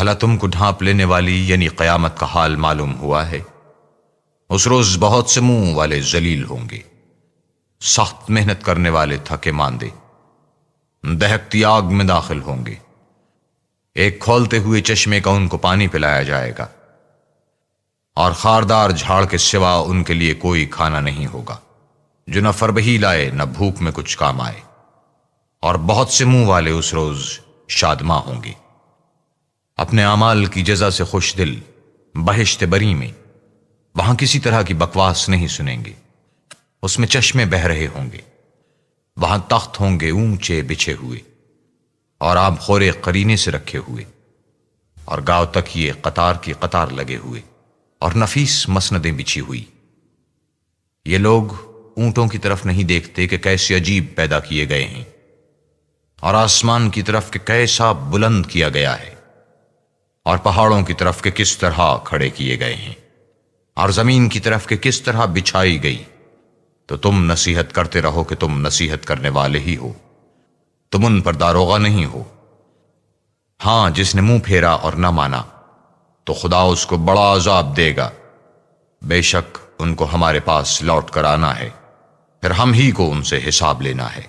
بھلا تم کو ڈھانپ لینے والی یعنی قیامت کا حال معلوم ہوا ہے؟ اس روز بہت سے منہ والے ذلیل ہوں گے، سخت محنت کرنے والے تھکے ماندے دہکتی آگ میں داخل ہوں گے۔ ایک کھولتے ہوئے چشمے کا ان کو پانی پلایا جائے گا، اور خاردار جھاڑ کے سوا ان کے لیے کوئی کھانا نہیں ہوگا جو نہ فربہی لائے نہ بھوک میں کچھ کام آئے۔ اور بہت سے منہ والے اس روز شادماں ہوں گے، اپنے اعمال کی جزا سے خوش دل بہشت بری میں، وہاں کسی طرح کی بکواس نہیں سنیں گے۔ اس میں چشمے بہہ رہے ہوں گے، وہاں تخت ہوں گے اونچے بچھے ہوئے، اور آب خورے قرینے سے رکھے ہوئے، اور گاؤ تک یہ قطار کی قطار لگے ہوئے، اور نفیس مسندیں بچھی ہوئی۔ یہ لوگ اونٹوں کی طرف نہیں دیکھتے کہ کیسے عجیب پیدا کیے گئے ہیں، اور آسمان کی طرف کہ کیسا بلند کیا گیا ہے، اور پہاڑوں کی طرف کہ کس طرح کھڑے کیے گئے ہیں، اور زمین کی طرف کہ کس طرح بچھائی گئی۔ تو تم نصیحت کرتے رہو کہ تم نصیحت کرنے والے ہی ہو، تم ان پر داروغہ نہیں ہو۔ ہاں، جس نے منہ پھیرا اور نہ مانا تو خدا اس کو بڑا عذاب دے گا۔ بے شک ان کو ہمارے پاس لوٹ کر آنا ہے، پھر ہم ہی کو ان سے حساب لینا ہے۔